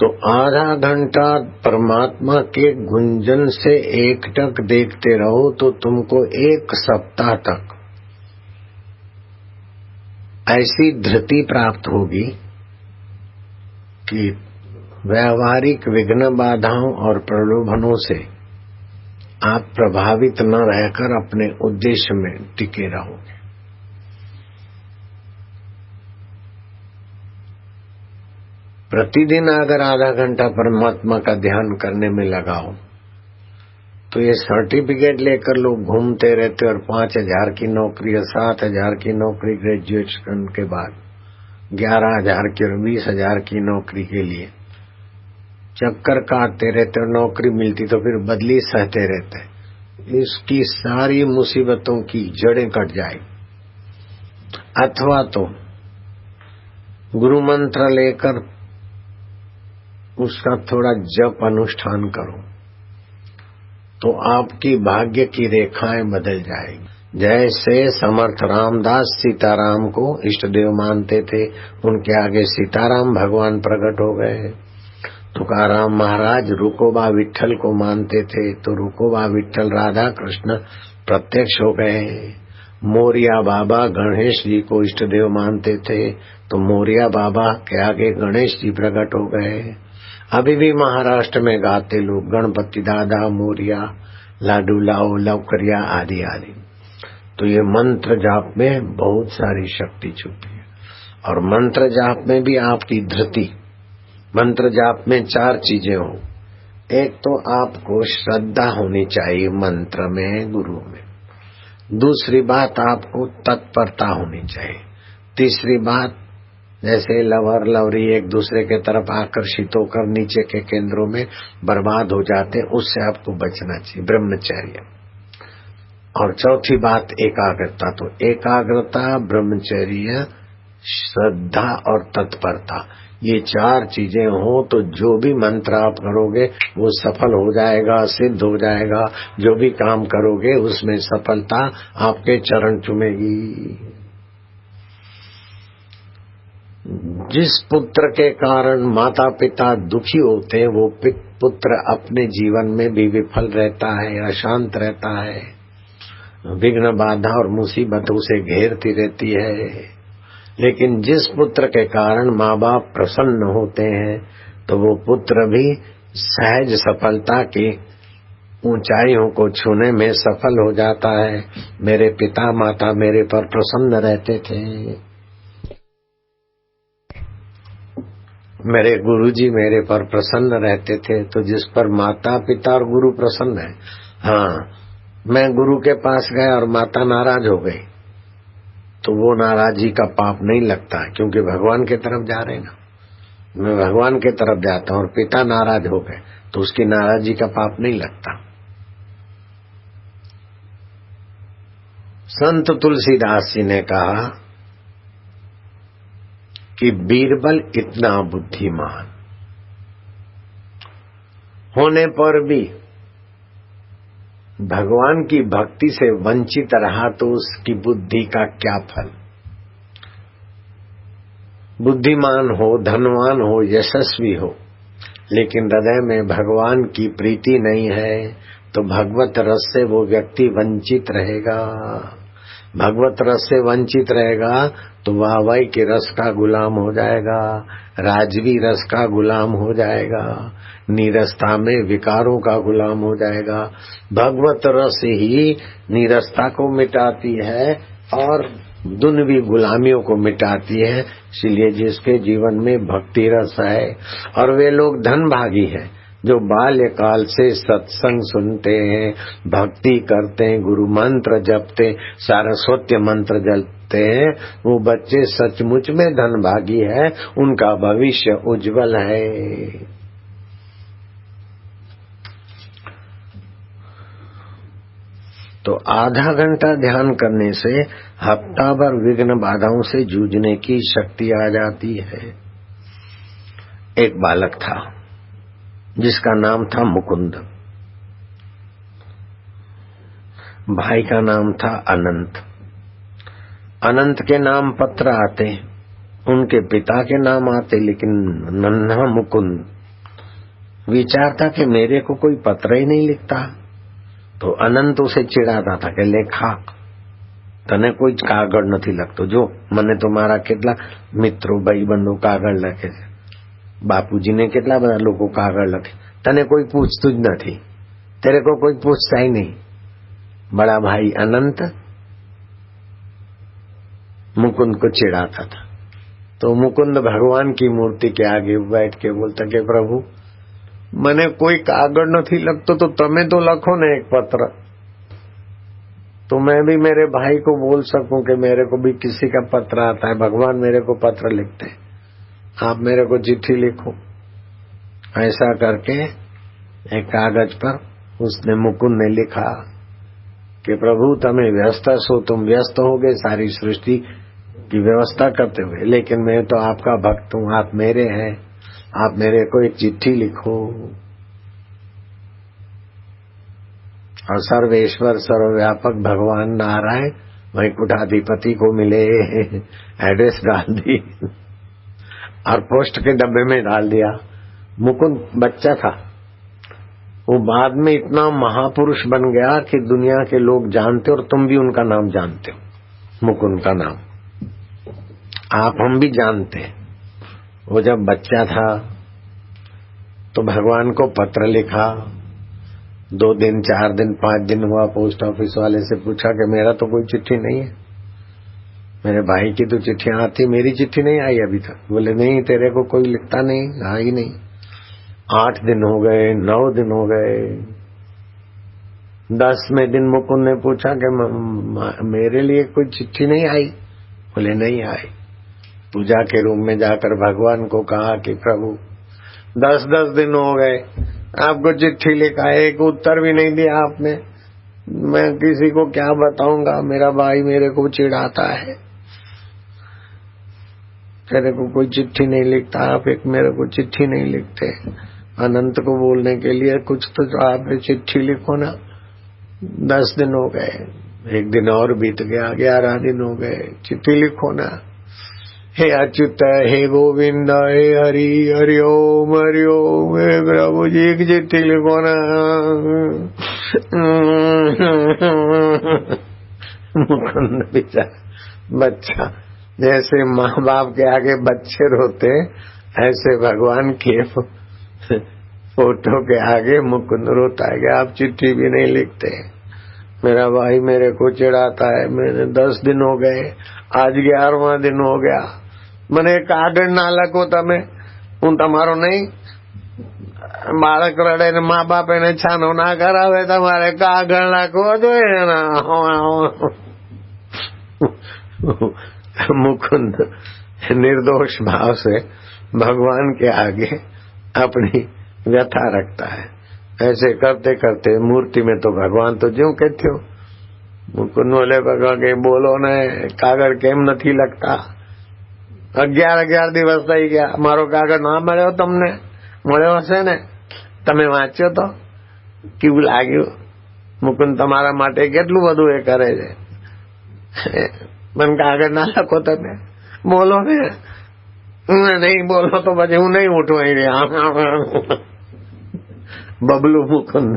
तो आधा घंटा परमात्मा के गुंजन से एकटक देखते रहो तो तुमको 1 सप्ताह तक ऐसी धृति प्राप्त होगी कि व्यावहारिक विघ्न बाधाओं और प्रलोभनों से आप प्रभावित न रहकर अपने उद्देश्य में टिके रहोगे। प्रतिदिन अगर आधा घंटा परमात्मा का ध्यान करने में लगाओ तो ये सर्टिफिकेट लेकर लोग घूमते रहते और 5,000 की नौकरी और 7,000 की नौकरी ग्रेजुएशन के बाद 11,000 की और 20,000 की नौकरी के लिए चक्कर काटते रहते और नौकरी मिलती तो फिर बदली सहते रहते। इसकी सारी मुसीबतों की जड़ें कट जाएगी। अथवा तो गुरु मंत्र लेकर उसका थोड़ा जप अनुष्ठान करो तो आपकी भाग्य की रेखाएं बदल जाएगी। जैसे समर्थ रामदास सीताराम को इष्ट देव मानते थे, उनके आगे सीताराम भगवान प्रकट हो गए। तुकाराम महाराज रुकोबा विठल को मानते थे तो रुकोबा विठल राधा कृष्ण प्रत्यक्ष हो गए। मोरिया बाबा गणेश जी को इष्ट देव मानते थे तो मोरिया बाबा के आगे गणेश जी प्रकट हो गए। अभी भी महाराष्ट्र में गाते लोग गणपति दादा मोरिया, लाडू लाओ लवकरिया आदि आदि। तो ये मंत्र जाप में बहुत सारी शक्ति छुपी है। और मंत्र जाप में भी आपकी धृति, मंत्र जाप में 4 चीजें हो। एक तो आपको श्रद्धा होनी चाहिए मंत्र में, गुरु में। दूसरी बात आपको तत्परता होनी चाहिए। तीसरी बात जैसे लवर लवरी एक दूसरे के तरफ आकर्षित होकर नीचे के केंद्रों में बर्बाद हो जाते, उससे आपको बचना चाहिए, ब्रह्मचर्य। और चौथी बात एकाग्रता। तो एकाग्रता, ब्रह्मचर्य, श्रद्धा और तत्परता, ये 4 चीजें हो तो जो भी मंत्र आप करोगे वो सफल हो जाएगा, सिद्ध हो जाएगा। जो भी काम करोगे उसमें सफलता आपके चरण चूमेगी। जिस पुत्र के कारण माता पिता दुखी होते हैं वो पुत्र अपने जीवन में भी विफल रहता है, अशांत रहता है, विघ्न बाधा और मुसीबतों से घेरती रहती है। लेकिन जिस पुत्र के कारण माँ बाप प्रसन्न होते हैं तो वो पुत्र भी सहज सफलता की ऊंचाइयों को छूने में सफल हो जाता है। मेरे पिता माता मेरे पर प्रसन्न रहते थे, मेरे गुरुजी मेरे पर प्रसन्न रहते थे। तो जिस पर माता पिता और गुरु प्रसन्न है, हाँ, मैं गुरु के पास गया और माता नाराज हो गई तो वो नाराजी का पाप नहीं लगता, क्योंकि भगवान के तरफ जा रहे ना। मैं भगवान के तरफ जाता हूँ और पिता नाराज हो गए तो उसकी नाराजी का पाप नहीं लगता। संत तुलसीदास जी ने कहा कि बीरबल इतना बुद्धिमान होने पर भी भगवान की भक्ति से वंचित रहा तो उसकी बुद्धि का क्या फल। बुद्धिमान हो, धनवान हो, यशस्वी हो, लेकिन हृदय में भगवान की प्रीति नहीं है तो भगवत रस से वो व्यक्ति वंचित रहेगा। भगवत रस से वंचित रहेगा तो वाहवाही के रस का गुलाम हो जाएगा, राजवी रस का गुलाम हो जाएगा, नीरसता में विकारों का गुलाम हो जाएगा। भगवत रस ही नीरसता को मिटाती है और दुनियावी गुलामियों को मिटाती है। इसलिए जिसके जीवन में भक्ति रस है, और वे लोग धनभागी हैं जो बाल्यकाल से सत्संग सुनते हैं, भक्ति करते हैं, गुरु मंत्र जपते, सारस्वत मंत्र जपते हैं, वो बच्चे सचमुच में धनभागी है, उनका भविष्य उज्जवल है। तो आधा घंटा ध्यान करने से हफ्ता भर विघ्न बाधाओं से जूझने की शक्ति आ जाती है। एक बालक था जिसका नाम था मुकुंद, भाई का नाम था अनंत। अनंत के नाम पत्र आते, उनके पिता के नाम आते, लेकिन नन्हा मुकुंद विचार था कि मेरे को कोई पत्र ही नहीं लिखता। तो अनंत उसे चिढ़ाता था कि लेखा तने कोई कागળ નથી લખતો, જો મને તો મારા કેટલા મિત્રો ભાઈબંધો કાગળ લખે છે, બાપુજીને કેટલા બધા લોકો કાગળ લખે, તને કોઈ પૂછતું જ નથી, तेरे को कोई पूछता ही नहीं। बड़ा भाई अनंत मुकुंद को चिढ़ाता था। तो मुकुंद भगवान की मूर्ति के आगे बैठ के बोलता कि प्रभु मने कोई कागળ નથી લખતો, तो તમે तो लखो ना एक पत्र, तो मैं भी मेरे भाई को बोल सकूं कि मेरे को भी किसी का पत्र आता है, भगवान मेरे को पत्र लिखते हैं, आप मेरे को चिट्ठी लिखो। ऐसा करके एक कागज पर उसने मुकुंद ने लिखा कि प्रभु तमें व्यस्त हो, तुम व्यस्त हो गए सारी सृष्टि की व्यवस्था करते हुए, लेकिन मैं तो आपका भक्त हूँ, आप मेरे हैं, आप मेरे को एक चिट्ठी लिखो। और सर्वेश्वर सर्वव्यापक भगवान नारायण वैकुंठाधिपति को मिले, एड्रेस डाल दी और पोस्ट के डब्बे में डाल दिया। मुकुंद बच्चा था, वो बाद में इतना महापुरुष बन गया कि दुनिया के लोग जानते, और तुम भी उनका नाम जानते हो, मुकुंद का नाम आप हम भी जानते। वो जब बच्चा था तो भगवान को पत्र लिखा, 2 दिन 4 दिन 5 दिन हुआ, पोस्ट ऑफिस वाले से पूछा कि मेरा तो कोई चिट्ठी नहीं है, मेरे भाई की तो चिट्ठियां आती, मेरी चिट्ठी नहीं आई अभी तक। बोले नहीं, तेरे को कोई लिखता नहीं, आई नहीं। 8 दिन हो गए, 9 दिन हो गए, 10वें दिन मुकुंद ने पूछा कि मेरे लिए कोई चिट्ठी नहीं आई। बोले नहीं आई। पूजा के रूम में जाकर भगवान को कहा कि प्रभु 10-10 दिन हो गए, आपको चिट्ठी लिखा, एक उत्तर भी नहीं दिया आपने, मैं किसी को क्या बताऊंगा, मेरा भाई मेरे को चिढ़ाता है, तेरे को कोई चिट्ठी नहीं लिखता, आप एक मेरे को चिट्ठी नहीं लिखते। अनंत को बोलने के लिए कुछ तो आप चिट्ठी लिखो ना। 10 दिन हो गए, 1 दिन और बीत गया, 11 दिन हो गए, चिट्ठी लिखो ना। हे अच्युत, हे गोविंद, हे हरि, हरि ओम, हे प्रभु जी की चिट्ठी लिखो ना। मुकुंद बेचारा बच्चा, जैसे माँ बाप के आगे बच्चे रोते, ऐसे भगवान के फोटो के आगे मुकुंद रोता है कि आप चिट्ठी भी नहीं लिखते, मेरा भाई मेरे को चिढ़ाता है, मैंने 10 दिन हो गए, आज 11वां दिन हो गया, મને કાગળ ના લખો તમે, હું તમારો નહીં। બાળક રડે ને મા બાપ એને છાનો ના કરાવે, તમારે કાગળ નાખવો જોઈએ ને। मुकुंद निर्दोष भाव से भगवान के आगे अपनी व्यथा रखता है। ऐसे करते करते मूर्ति में तो भगवान तो ज्यों कहते हो। मुकुंद बोले भगवान के बोलो ने कागળ કેમ નથી લખતા? 11 દિવસ થઈ ગયા, મારો કાગળ ના મળ્યો, તમને મળ્યો હશે ને, તમે વાંચ્યો તો કેવું લાગ્યું? મુકુંદ તમારા માટે કેટલું બધું એ કરે છે, મને કાગળ ના લખો, તમે બોલો ને, नहीं बोलो तो પછી હું नहीं उठूं અહીં। बबलू मुकुंद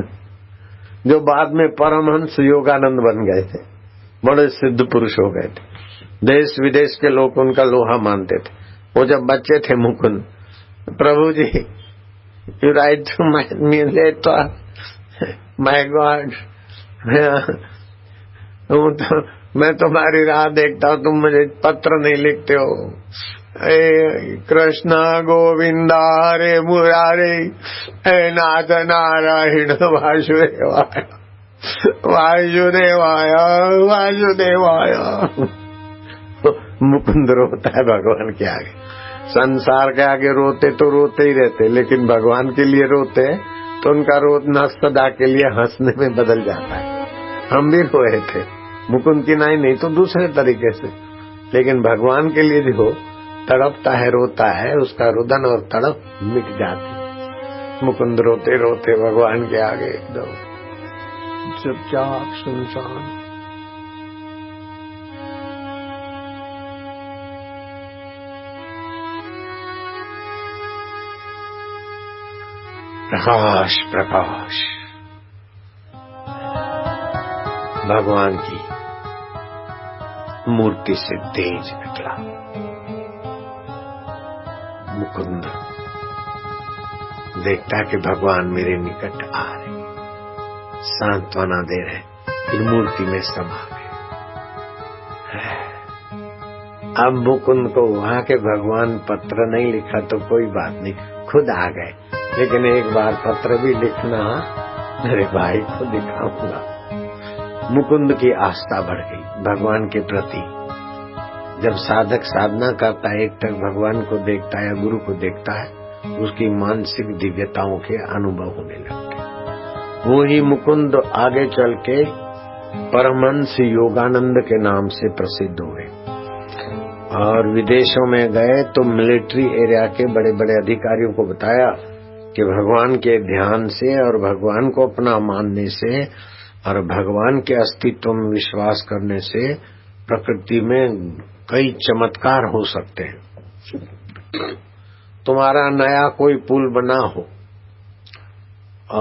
जो बाद में परमहंस योगानंद बन गए थे, बड़े सिद्ध पुरुष हो गए थे, देश विदेश के लोग उनका लोहा मानते थे। वो जब बच्चे थे मुकुंद, प्रभु जी You write to me later, my God, मैं तुम्हारी राह देखता हूँ, तुम मुझे पत्र नहीं लिखते हो। कृष्ण गोविंदा हरे मुरारे, हे नाथ नारायण वासुदेवाय वासुदेवाय वासुदेवाय। मुकुंद रोता है भगवान के आगे। संसार के आगे रोते तो रोते ही रहते, लेकिन भगवान के लिए रोते तो उनका रोना सदा के लिए हंसने में बदल जाता है। हम भी रोए थे, मुकुंद की नहीं तो दूसरे तरीके से, लेकिन भगवान के लिए जो तड़पता है, रोता है, उसका रुदन और तड़प मिट जाती। मुकुंद रोते रोते भगवान के आगे एकदम चुपचाप सुनसान। प्रकाश प्रकाश भगवान की मूर्ति से तेज निकला। मुकुंद देखता कि भगवान मेरे निकट आ रहे, सांत्वना दे रहे, फिर मूर्ति में समा गए। अब मुकुंद को वहां के भगवान पत्र नहीं लिखा तो कोई बात नहीं, खुद आ गए, लेकिन एक बार पत्र भी लिखना मेरे भाई को दिखाऊंगा। मुकुंद की आस्था बढ़ गई भगवान के प्रति। जब साधक साधना करता है, एक टक भगवान को देखता है या गुरु को देखता है, उसकी मानसिक दिव्यताओं के अनुभव होने लगते। वो ही मुकुंद आगे चल के परमहंस योगानंद के नाम से प्रसिद्ध हुए और विदेशों में गए तो मिलिट्री एरिया के बड़े बड़े अधिकारियों को बताया कि भगवान के ध्यान से और भगवान को अपना मानने से और भगवान के अस्तित्व में विश्वास करने से प्रकृति में कई चमत्कार हो सकते हैं। तुम्हारा नया कोई पुल बना हो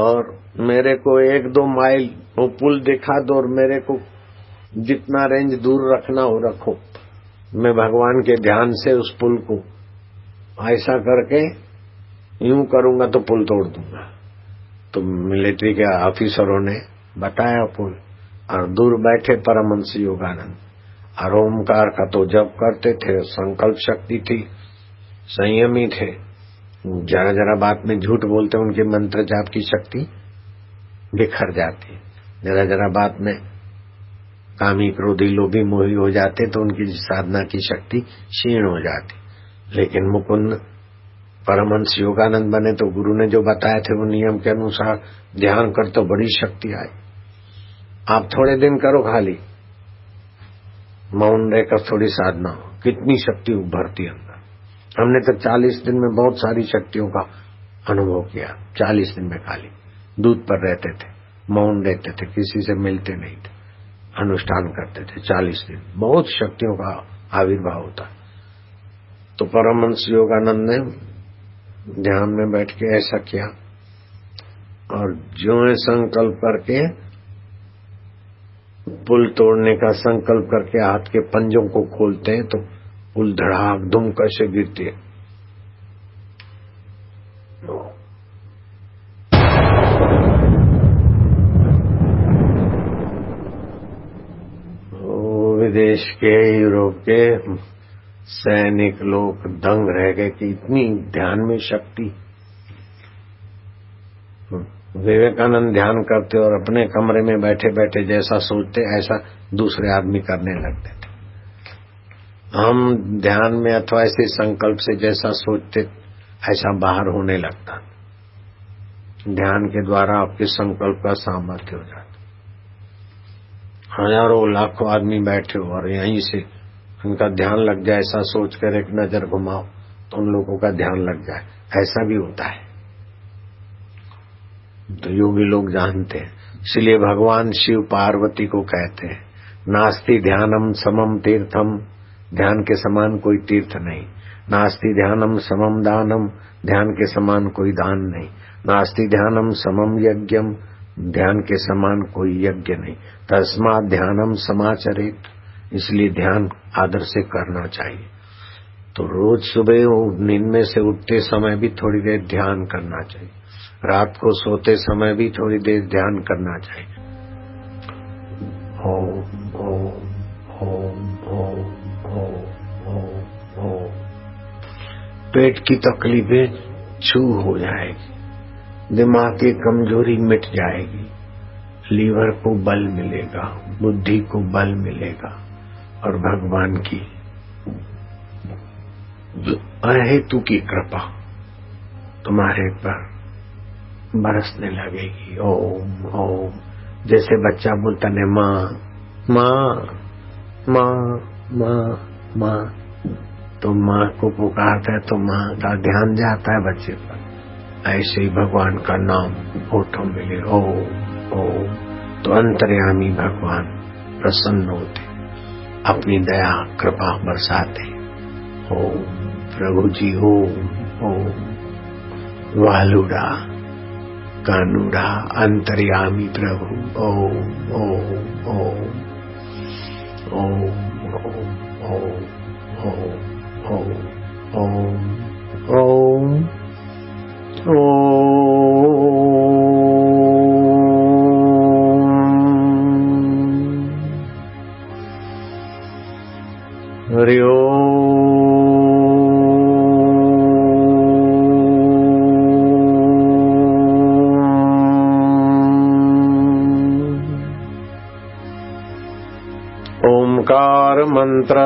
और मेरे को 1-2 माइल वो पुल दिखा दो और मेरे को जितना रेंज दूर रखना हो रखो, मैं भगवान के ध्यान से उस पुल को ऐसा करके यूं करूंगा तो पुल तोड़ दूंगा। तो मिलिट्री के ऑफिसरों ने बताया पुल, और दूर बैठे परमहंस योगानंद और ओमकार का तो जप करते थे, संकल्प शक्ति थी, संयमी थे, जरा जरा बात में झूठ बोलते उनके मंत्र जाप की शक्ति बिखर जाती, जरा जरा बात में कामी क्रोधी लोभी मोही हो जाते तो उनकी साधना की शक्ति क्षीण हो जाती। लेकिन मुकुंद परमहंस योगानंद बने तो गुरु ने जो बताए थे वो नियम के अनुसार ध्यान कर तो बड़ी शक्ति आई। आप थोड़े दिन करो, खाली मौन रहकर थोड़ी साधना, कितनी शक्ति उभरती अंदर। हमने तो 40 दिन में बहुत सारी शक्तियों का अनुभव किया। 40 दिन में खाली दूध पर रहते थे, मौन रहते थे, किसी से मिलते नहीं थे, अनुष्ठान करते थे। 40 दिन बहुत शक्तियों का आविर्भाव होता। तो परमहंस योगानंद ने ध्यान में बैठ के ऐसा किया और जो है संकल्प करके पुल तोड़ने का संकल्प करके हाथ के पंजों को खोलते हैं तो पुल धड़ाक धुम कैसे गिरती है। विदेश के यूरोप के सैनिक लोग दंग रह गए कि इतनी ध्यान में शक्ति। विवेकानंद ध्यान करते और अपने कमरे में बैठे बैठे जैसा सोचते ऐसा दूसरे आदमी करने लगते थे। हम ध्यान में अथवा ऐसे संकल्प से जैसा सोचते ऐसा बाहर होने लगता। ध्यान के द्वारा आपके संकल्प का सामर्थ्य हो जाता। हजारों लाखों आदमी बैठे हो और यहीं से उनका ध्यान लग जाए, ऐसा सोचकर एक नजर घुमाओ तो उन लोगों का ध्यान लग जाए, ऐसा भी होता है। तो योगी लोग जानते हैं। इसलिए भगवान शिव पार्वती को कहते हैं नास्ति ध्यानम समम तीर्थम, ध्यान के समान कोई तीर्थ नहीं। नास्ति ध्यानम समम दानम, ध्यान के समान कोई दान नहीं। नास्ति ध्यानम समम यज्ञम, ध्यान के समान कोई यज्ञ नहीं। तस्मात् ध्यानम समाचरेत, इसलिए ध्यान आदर से करना चाहिए। तो रोज सुबह नींद में से उठते समय भी थोड़ी देर ध्यान करना चाहिए, रात को सोते समय भी थोड़ी देर ध्यान करना चाहिए। ओम ओम ओम ओम ओम ओम ओम। पेट की तकलीफें छू हो जाएगी, दिमाग की कमजोरी मिट जाएगी, लीवर को बल मिलेगा, बुद्धि को बल मिलेगा और भगवान की अहेतु की कृपा तुम्हारे पर बरसने लगेगी। ओम ओम। जैसे बच्चा बोलता है माँ माँ माँ माँ माँ, तो माँ को पुकारता है तो माँ का ध्यान जाता है बच्चे पर। ऐसे ही भगवान का नाम होठों मिले ओम ओम, तो अंतर्यामी भगवान प्रसन्न होते, अपनी दया कृपा बरसाते। ओम प्रभु जी ओम ओम। वालुड़ा कानूड़ा अंतर्यामी प्रभु ओम ओम ओम ओम ओम ओम ओम ओम ओम। हरि ओम। ओमकार मंत्र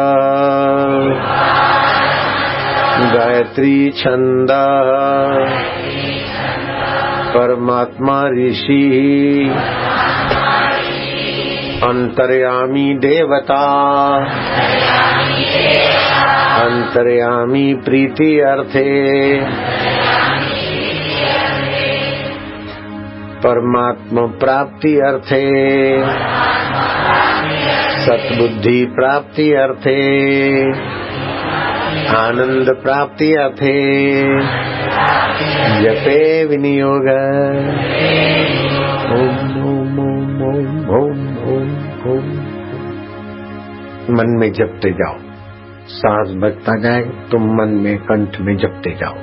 गायत्री छंद परमात्मा ऋषि अंतर्यामी देवता अंतर्यामी प्रीति अर्थे परमात्मा प्राप्ति अर्थे सतबुद्धि प्राप्ति अर्थे आनंद प्राप्ति अर्थे जपे विनियोग। ओम ओम ओम ओम ओम ओम। मन में जपते जाओ, सांस बजता जाए तुम मन में कंठ में जपते जाओ।